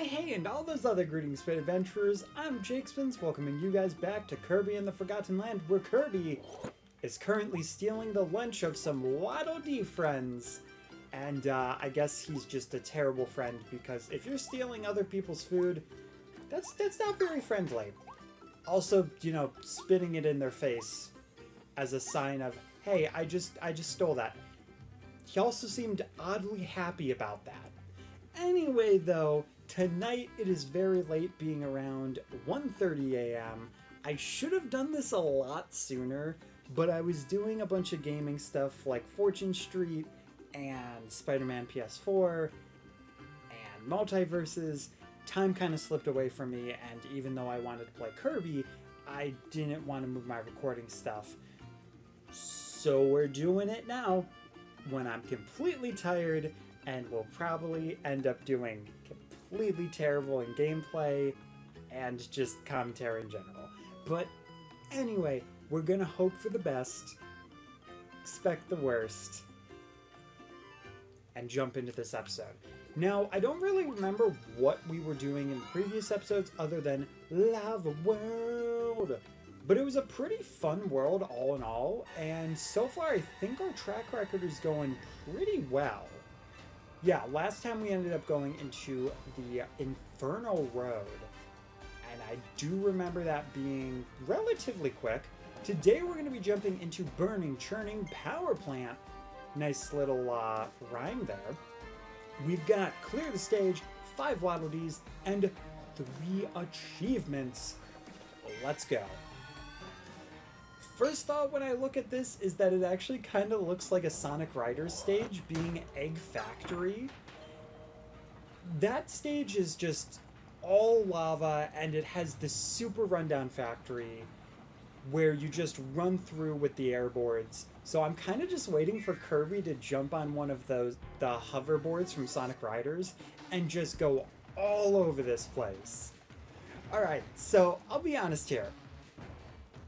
Hey, and all those other greetings, Spit Adventurers. I'm Jakespins, welcoming you guys back to Kirby in the Forgotten Land, where Kirby is currently stealing the lunch of some Waddle Dee friends. And I guess he's just a terrible friend, because if you're stealing other people's food, that's not very friendly. Also, you know, spitting it in their face as a sign of, hey, I just stole that. He also seemed oddly happy about that. Anyway, though, tonight it is very late, being around 1:30 a.m. I should have done this a lot sooner, but I was doing a bunch of gaming stuff like Fortune Street and Spider-Man PS4 and Multiverses. Time kind of slipped away from me, and even though I wanted to play Kirby, I didn't want to move my recording stuff. So we're doing it now, when I'm completely tired, and we'll probably end up doing completely terrible in gameplay and just commentary in general. But anyway, we're gonna hope for the best, expect the worst, and jump into this episode. Now, I don't really remember what we were doing in the previous episodes other than Lava World, but it was a pretty fun world all in all, and so far I think our track record is going pretty well. Yeah, last time we ended up going into the Infernal Road, and I do remember that being relatively quick. Today we're going to be jumping into Burning Churning Power Plant. Nice little rhyme there. We've got Clear the Stage, 5 Waddle Dees, and 3 achievements. Let's go. First thought when I look at this is that it actually kind of looks like a Sonic Riders stage, being Egg Factory. That stage is just all lava, and it has this super rundown factory where you just run through with the airboards. So I'm kind of just waiting for Kirby to jump on one of the hoverboards from Sonic Riders and just go all over this place. Alright, so I'll be honest here.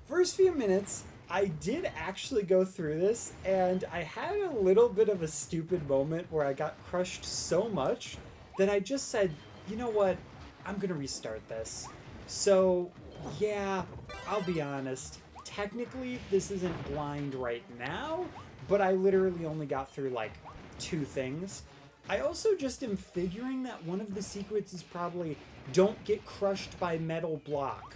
First few minutes, I did actually go through this, and I had a little bit of a stupid moment where I got crushed so much that I just said, you know what, I'm gonna restart this. So, yeah, I'll be honest, technically this isn't blind right now, but I literally only got through like 2 things. I also just am figuring that one of the secrets is probably don't get crushed by metal block.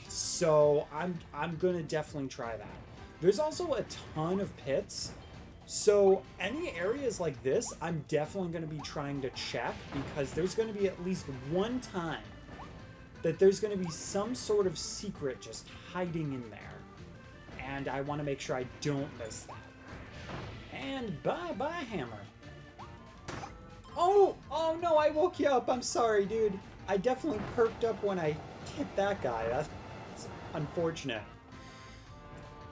So I'm gonna definitely try that. There's also a ton of pits, so any areas like this I'm definitely gonna be trying to check, because there's gonna be at least one time that there's gonna be some sort of secret just hiding in there, and I want to make sure I don't miss that. And bye hammer. Oh no, I woke you up. I'm sorry, dude. I definitely perked up when I hit that guy. That's unfortunate.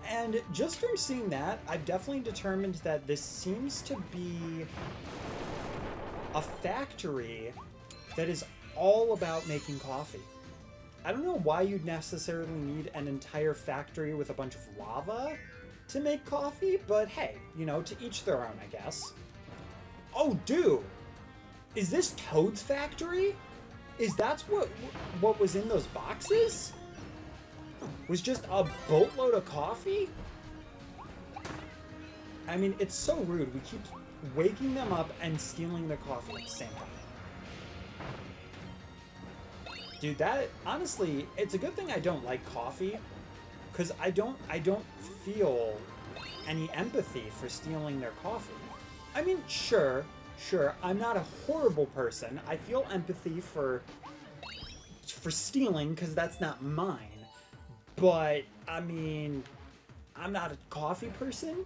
And just from seeing that, I've definitely determined that this seems to be a factory that is all about making coffee. I don't know why you'd necessarily need an entire factory with a bunch of lava to make coffee, but hey, you know, to each their own, I guess. Oh, dude! Is this Toad's factory? Is that what was in those boxes? Was just a boatload of coffee? I mean, it's so rude. We keep waking them up and stealing their coffee at the same time. Dude, that, honestly, it's a good thing I don't like coffee, because I don't feel any empathy for stealing their coffee. I mean, sure, I'm not a horrible person. I feel empathy for stealing, because that's not mine. But, I mean, I'm not a coffee person.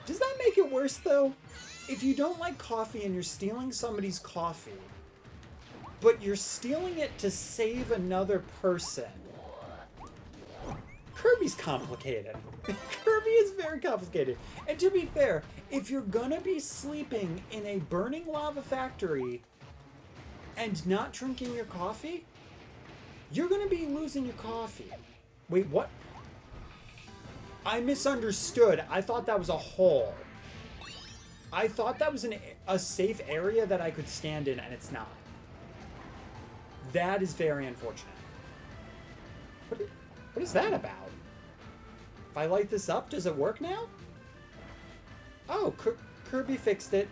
Does that make it worse, though? If you don't like coffee and you're stealing somebody's coffee, but you're stealing it to save another person. Kirby's complicated. Kirby is very complicated. And to be fair, if you're gonna be sleeping in a burning lava factory and not drinking your coffee, you're gonna be losing your coffee. Wait, what? I misunderstood. I thought that was a hole. I thought that was a safe area that I could stand in, and it's not. That is very unfortunate. What is that about? If I light this up, does it work now? Oh, Kirby fixed it.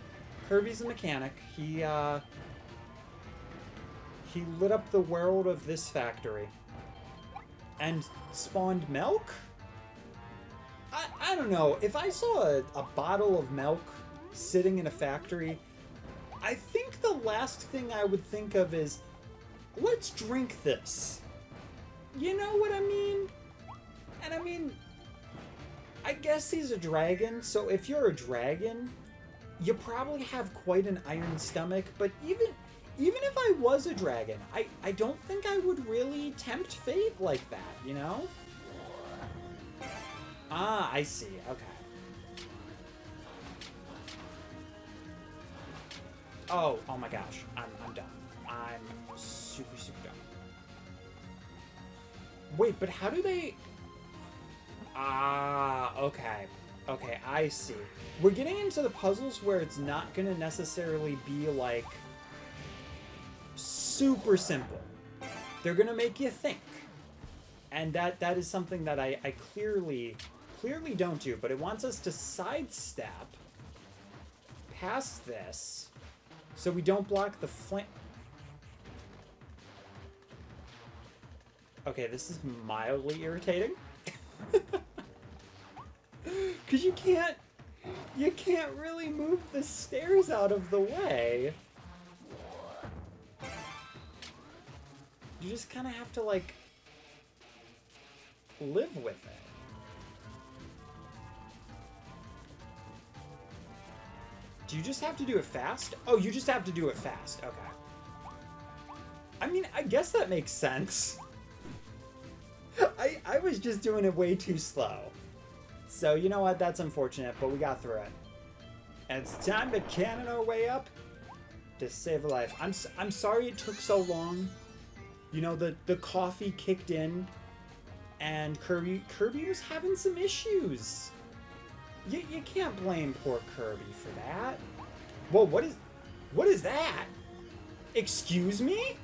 Kirby's a mechanic. He lit up the world of this factory. And spawned milk? I don't know. If I saw a bottle of milk sitting in a factory, I think the last thing I would think of is, let's drink this. You know what I mean? And I mean, I guess he's a dragon, so if you're a dragon, you probably have quite an iron stomach, but even if I was a dragon, I don't think I would really tempt fate like that, you know? Ah, I see. Okay. Oh my gosh. I'm done. I'm super done. Wait, but how do they... Ah, okay. Okay, I see. We're getting into the puzzles where it's not going to necessarily be, like, super simple. They're going to make you think. And that is something that I clearly don't do. But it wants us to sidestep past this so we don't block the flame. Okay, this is mildly irritating. Because you can't really move the stairs out of the way. You just kind of have to, like, live with it. Do you just have to do it fast? Oh, you just have to do it fast. Okay. I mean, I guess that makes sense. I was just doing it way too slow. So, you know what? That's unfortunate, but we got through it. And it's time to cannon our way up to save a life. I'm sorry it took so long. You know, the coffee kicked in, and Kirby was having some issues. You can't blame poor Kirby for that. Whoa, what is that? Excuse me?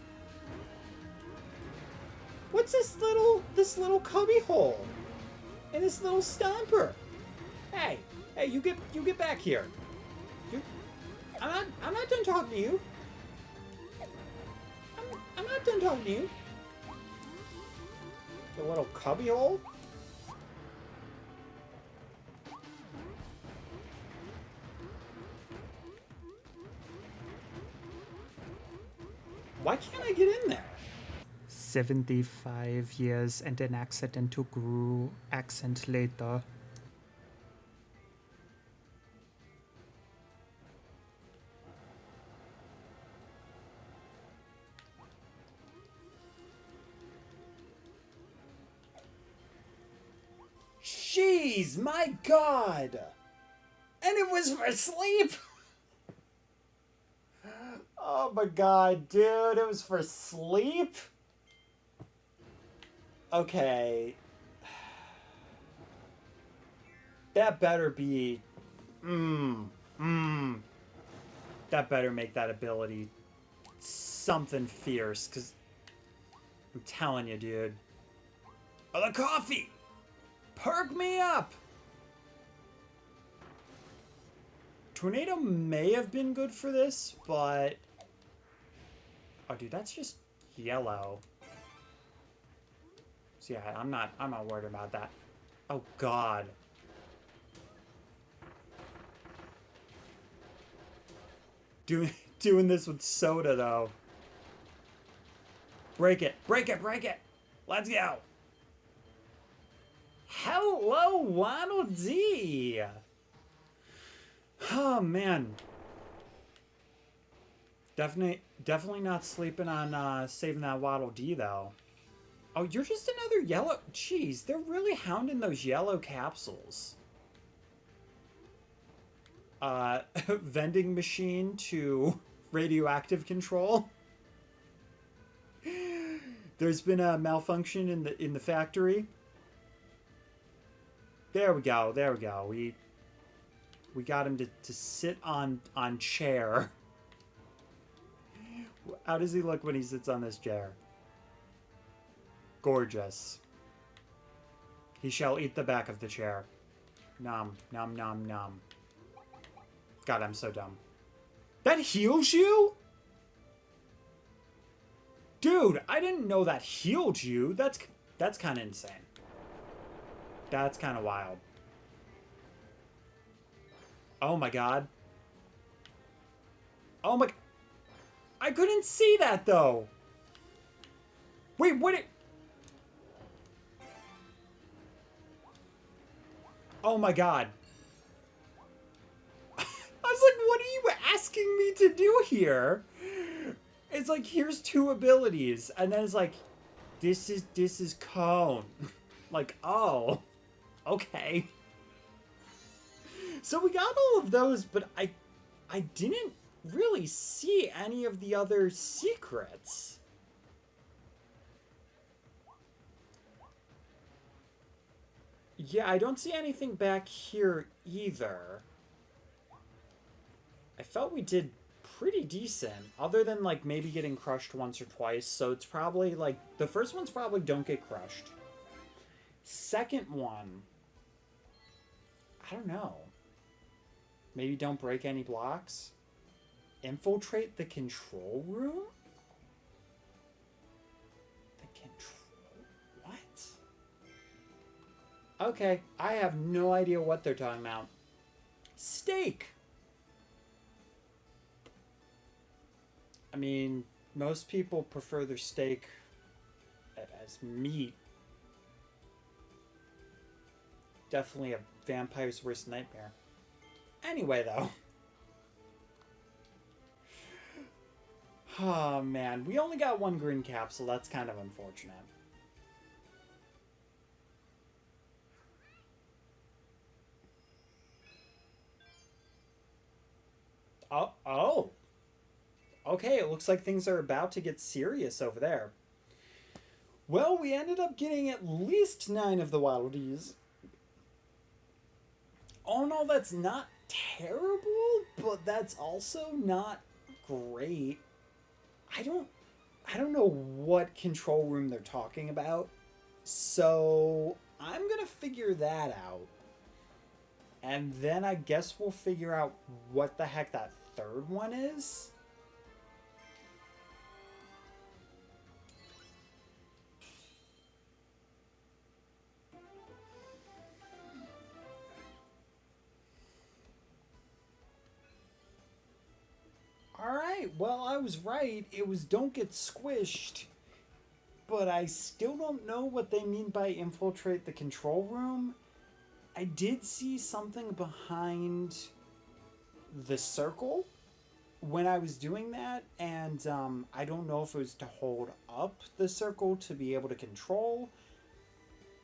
What's this little cubby hole? And this little stomper? Hey, you get back here. I'm not done talking to you. I'm not done talking to you. The little cubby hole? Why can't I get in there? 75 years and an accidental accent later. Jeez, my God! And it was for sleep! Oh my God, dude, it was for sleep? Okay. That better be... That better make that ability something fierce, because I'm telling you, dude. Oh, the coffee! Perk me up! Tornado may have been good for this, but... Oh, dude, that's just yellow. So yeah, I'm not worried about that. Oh God. Doing this with soda though. Break it. Let's go. Hello, Waddle Dee. Oh man. Definitely not sleeping on saving that Waddle Dee though. Oh, you're just another yellow... Jeez, they're really hounding those yellow capsules. Vending machine to radioactive control. There's been a malfunction in the factory. There we go. We got him to sit on chair. How does he look when he sits on this chair? Gorgeous. He shall eat the back of the chair. Nom, nom, nom, nom. God, I'm so dumb. That heals you? Dude, I didn't know that healed you. That's kind of insane. That's kind of wild. Oh my god. Oh my... I couldn't see that, though. Wait, what it... Oh my god. I was like, what are you asking me to do here? It's like, here's 2 abilities. And then it's like, this is cone. Like, oh. Okay. So we got all of those, but I didn't really see any of the other secrets. Yeah, I don't see anything back here either. I felt we did pretty decent, other than like maybe getting crushed once or twice, so it's probably like, the first one's probably don't get crushed. Second one, I don't know. Maybe don't break any blocks? Infiltrate the control room? The control... What? Okay, I have no idea what they're talking about. Steak! I mean, most people prefer their steak as meat. Definitely a vampire's worst nightmare. Anyway, though. Oh, man. We only got 1 green capsule. That's kind of unfortunate. Oh. Okay, it looks like things are about to get serious over there. Well, we ended up getting at least 9 of the Waddle Dees. Oh no, that's not terrible, but that's also not great. I don't know what control room they're talking about, so I'm gonna figure that out. And then I guess we'll figure out what the heck that third one is. Alright, well, I was right. It was don't get squished. But I still don't know what they mean by infiltrate the control room. I did see something behind the circle when I was doing that. And I don't know if it was to hold up the circle to be able to control,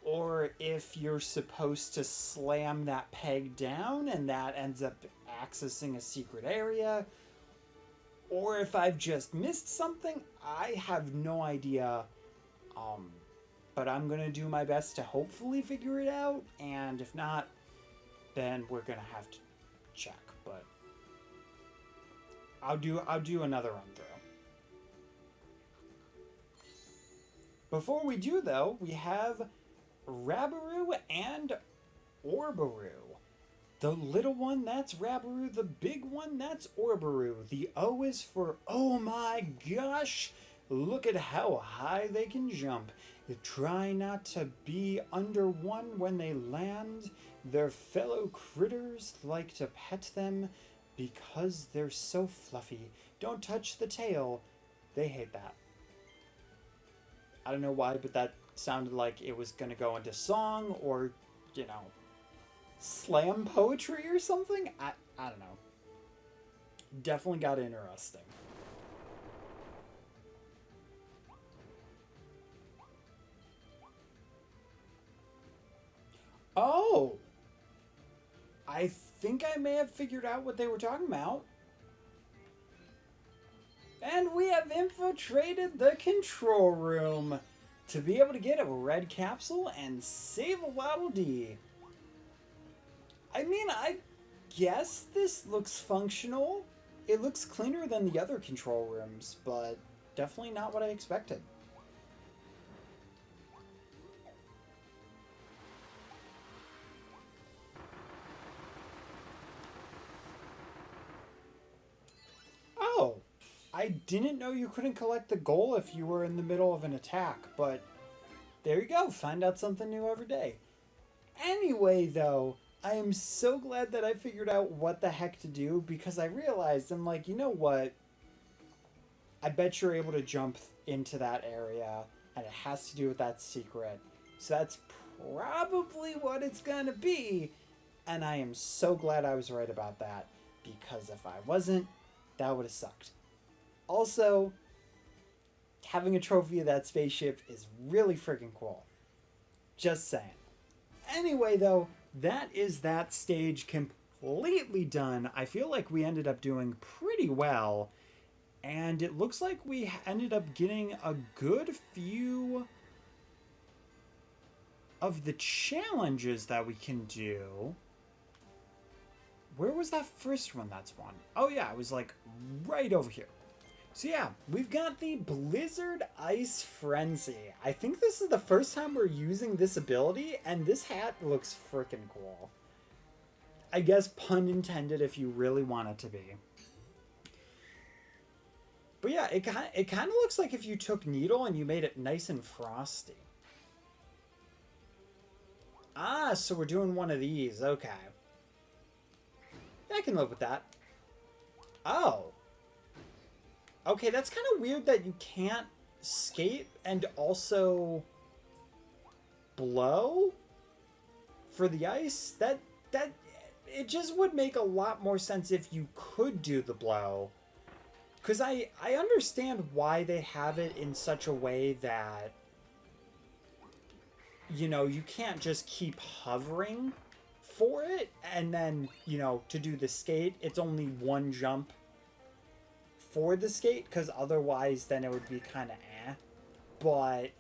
or if you're supposed to slam that peg down and that ends up accessing a secret area. Or if I've just missed something, I have no idea. But I'm gonna do my best to hopefully figure it out, and if not, then we're gonna have to check. But I'll do another run through. Before we do, though, we have Rabaroo and Orbaroo. The little one, that's Rabaroo. The big one, that's Orbaroo. The O is for, oh my gosh, look at how high they can jump. Try not to be under one when they land. Their fellow critters like to pet them because they're so fluffy. Don't touch the tail. They hate that. I don't know why, but that sounded like it was going to go into song or, you know, slam poetry or something? I don't know. Definitely got interesting. Oh! I think I may have figured out what they were talking about. And we have infiltrated the control room to be able to get a red capsule and save a Waddle Dee. I mean, I guess this looks functional. It looks cleaner than the other control rooms, but definitely not what I expected. Oh, I didn't know you couldn't collect the goal if you were in the middle of an attack, but there you go. Find out something new every day. Anyway, though, I am so glad that I figured out what the heck to do because I realized, I'm like, you know what? I bet you're able to jump into that area and it has to do with that secret. So that's probably what it's gonna be. And I am so glad I was right about that because if I wasn't, that would have sucked. Also, having a trophy of that spaceship is really freaking cool. Just saying. Anyway, though, that is that stage completely done. I feel like we ended up doing pretty well. And it looks like we ended up getting a good few of the challenges that we can do. Where was that first one that's won? Oh yeah, it was like right over here. So yeah, we've got the Blizzard Ice Frenzy. I think this is the first time we're using this ability, and this hat looks freaking cool. I guess pun intended if you really want it to be. But yeah, it kind of looks like if you took Needle and you made it nice and frosty. Ah, so we're doing one of these. Okay. I can live with that. Oh. Okay, that's kind of weird that you can't skate and also blow for the ice. That it just would make a lot more sense if you could do the blow. Because I understand why they have it in such a way that, you know, you can't just keep hovering for it. And then, you know, to do the skate, it's only one jump for the skate. Because otherwise, then it would be kind of eh. But,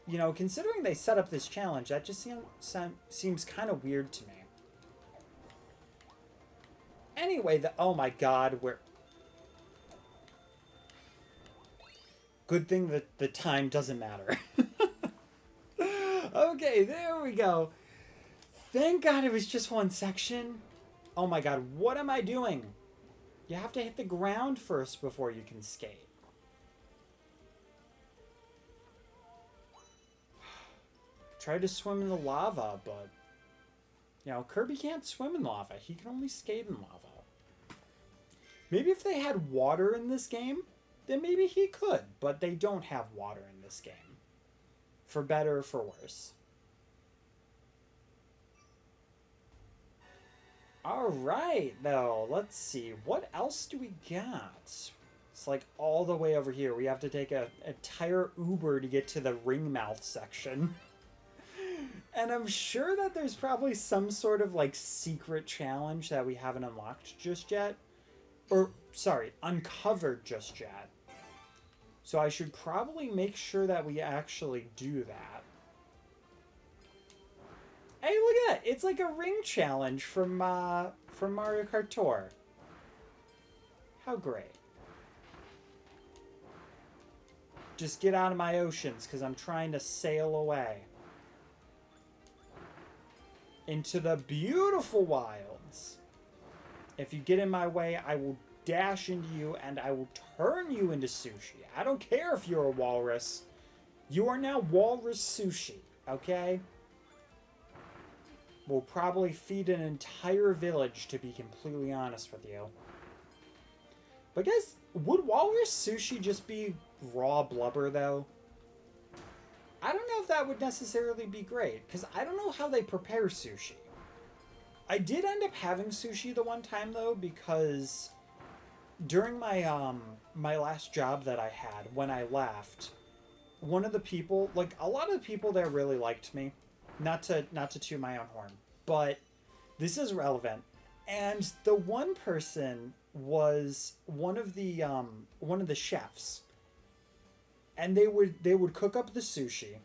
you know, considering they set up this challenge, that just seems kind of weird to me. Anyway, oh my god, we're... Good thing that the time doesn't matter. Okay, there we go. Thank God it was just one section. Oh my god, what am I doing? You have to hit the ground first before you can skate. Tried to swim in the lava, but... You know, Kirby can't swim in lava. He can only skate in lava. Maybe if they had water in this game, then maybe he could, but they don't have water in this game. For better or for worse. Alright, though, let's see. What else do we got? It's like all the way over here. We have to take an entire Uber to get to the ring mouth section. And I'm sure that there's probably some sort of like secret challenge that we haven't unlocked just yet. Or, sorry, uncovered just yet. So I should probably make sure that we actually do that. Hey, look at that! It's like a ring challenge from Mario Kart Tour. How great. Just get out of my oceans, because I'm trying to sail away. Into the beautiful wilds. If you get in my way, I will dash into you and I will turn you into sushi. I don't care if you're a walrus. You are now Walrus Sushi, okay? We'll probably feed an entire village, to be completely honest with you. But guys, would Walrus Sushi just be raw blubber, though? I don't know if that would necessarily be great, because I don't know how they prepare sushi. I did end up having sushi the one time, though, because during my my last job that I had, when I left, one of the people, like, a lot of the people there really liked me. Not to toot my own horn, but this is relevant. And the one person was one of the chefs. And they would cook up the sushi.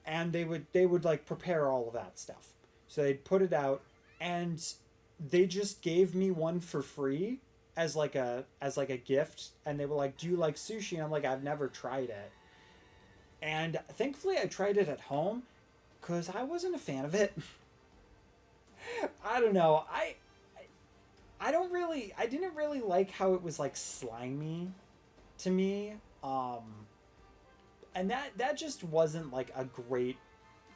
And they would like prepare all of that stuff. So they'd put it out, and they just gave me one for free as like a gift, and they were like, "Do you like sushi?" And I'm like, "I've never tried it." And thankfully I tried it at home cuz I wasn't a fan of it. I don't know. I didn't really like how it was like slimy to me. And that just wasn't like a great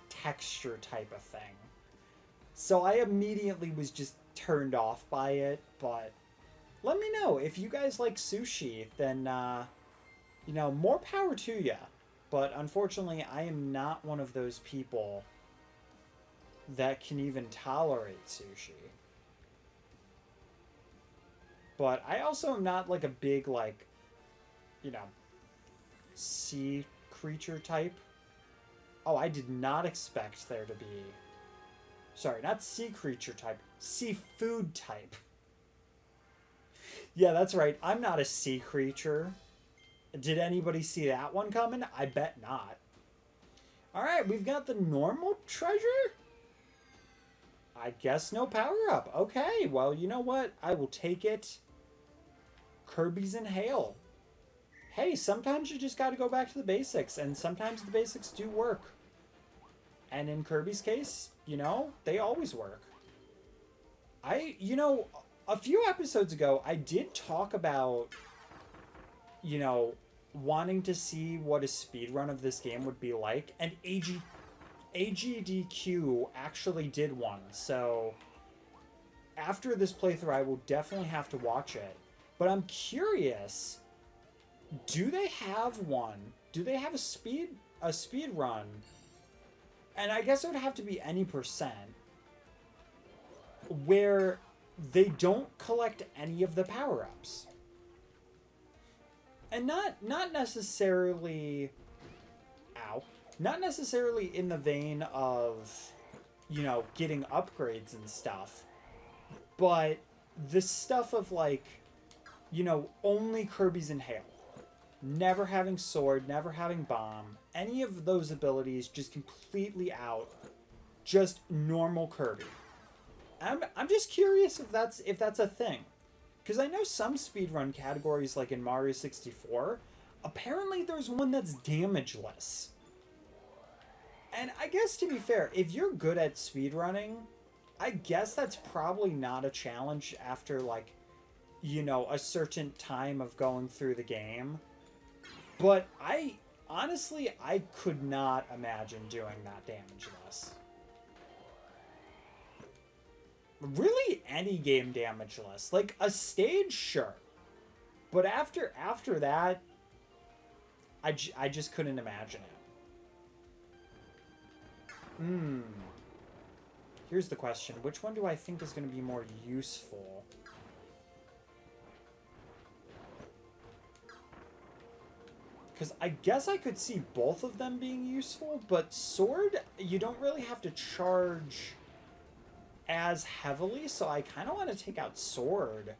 texture type of thing. So I immediately was just turned off by it, but let me know if you guys like sushi, then you know, more power to you. But unfortunately, I am not one of those people that can even tolerate sushi. But I also am not like a big like, you know, sea creature type. Oh, I did not expect there to be... Sorry, not sea creature type. Seafood type. Yeah, that's right. I'm not a sea creature. Did anybody see that one coming? I bet not. Alright, we've got the normal treasure? I guess no power up. Okay, well, you know what? I will take it. Kirby's Inhale. Hey, sometimes you just gotta go back to the basics, and sometimes the basics do work. And in Kirby's case, you know, they always work. You know, a few episodes ago, I did talk about, you know, wanting to see what a speedrun of this game would be like, and AGDQ actually did one, so after this playthrough, I will definitely have to watch it. But I'm curious, do they have one? Do they have a speed run? And I guess it would have to be any percent where they don't collect any of the power-ups. And not necessarily... Ow. Not necessarily in the vein of, you know, getting upgrades and stuff. But the stuff of, like, you know, only Kirby's Inhale. Never having Sword, never having Bomb. Any of those abilities just completely out. Just normal Kirby. I'm just curious if that's a thing. Because I know some speedrun categories, like in Mario 64, apparently there's one that's damageless. And I guess, to be fair, if you're good at speedrunning, I guess that's probably not a challenge after, like, you know, a certain time of going through the game. But honestly, I could not imagine doing that damageless. Really, any game damageless. Like, a stage, sure. But after that, I just couldn't imagine it. Here's the question. Which one do I think is going to be more useful? Because I guess I could see both of them being useful, but Sword, you don't really have to charge as heavily, so I kind of want to take out Sword.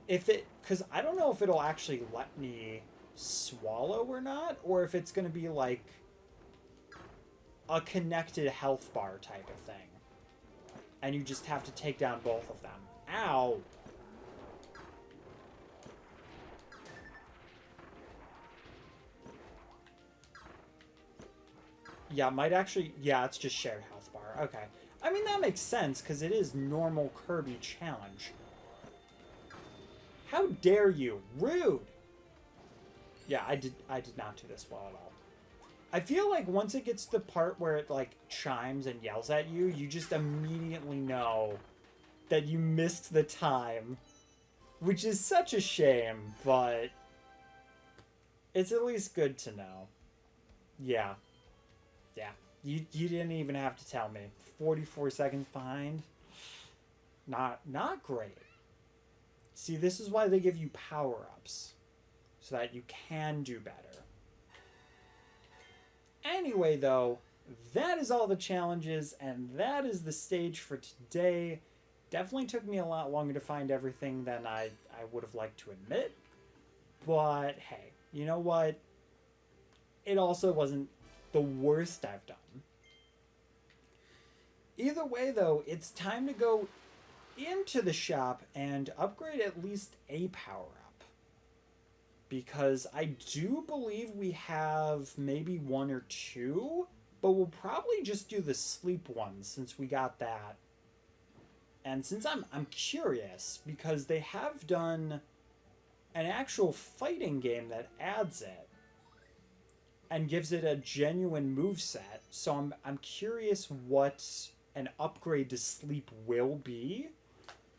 Because I don't know if it'll actually let me swallow or not, or if it's going to be like a connected health bar type of thing. And you just have to take down both of them. Ow! Yeah, might actually... Yeah, it's just shared health bar. Okay. I mean, that makes sense, because it is normal Kirby challenge. How dare you? Rude! Yeah, I did not do this well at all. I feel like once it gets to the part where it, like, chimes and yells at you, you just immediately know that you missed the time. Which is such a shame, but it's at least good to know. Yeah. Yeah, you didn't even have to tell me. 44 seconds behind. Not great. See, this is why they give you power-ups. So that you can do better. Anyway, though, that is all the challenges, and that is the stage for today. Definitely took me a lot longer to find everything than I would have liked to admit. But, hey, you know what? It also wasn't the worst I've done. Either way, though, it's time to go into the shop and upgrade at least a power-up. Because I do believe we have maybe one or two, but we'll probably just do the sleep one since we got that. And since I'm curious, because they have done an actual fighting game that adds it and gives it a genuine moveset, so I'm curious what an upgrade to sleep will be,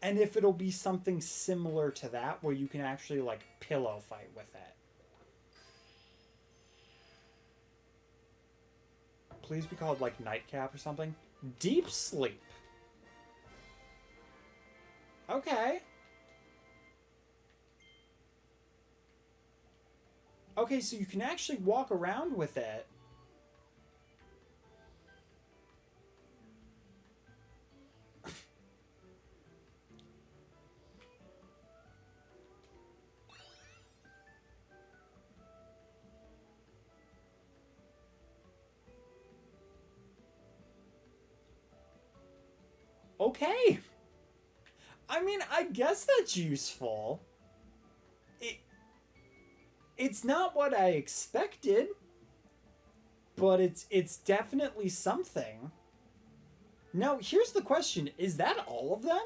and if it'll be something similar to that where you can actually like pillow fight with it. Please be called like nightcap or something. Deep sleep. Okay. Okay, so you can actually walk around with it. Okay. I mean, I guess that's useful. It's not what I expected, but it's definitely something. Now, here's the question. Is that all of them?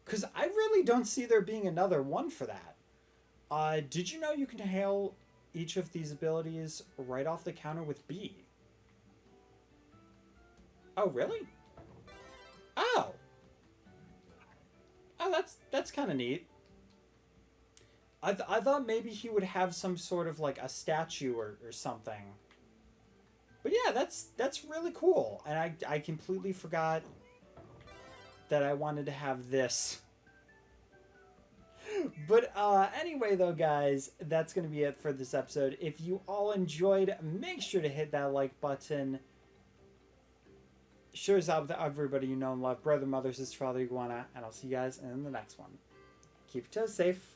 Because I really don't see there being another one for that. Did you know you can hail each of these abilities right off the counter with B? Oh, really? Oh. Oh, that's kind of neat. I thought maybe he would have some sort of like a statue or something. But yeah, that's really cool. And I completely forgot that I wanted to have this. But anyway though, guys, that's going to be it for this episode. If you all enjoyed, make sure to hit that like button. Shares out with everybody you know and love. Brother, mother, sister, father, iguana. And I'll see you guys in the next one. Keep your toes safe.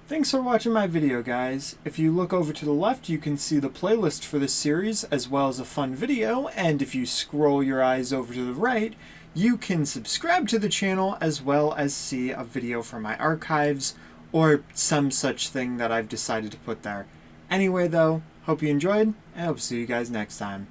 Thanks for watching my video, guys. If you look over to the left, you can see the playlist for this series, as well as a fun video, and if you scroll your eyes over to the right, you can subscribe to the channel, as well as see a video from my archives, or some such thing that I've decided to put there. Anyway, though, hope you enjoyed, and I'll see you guys next time.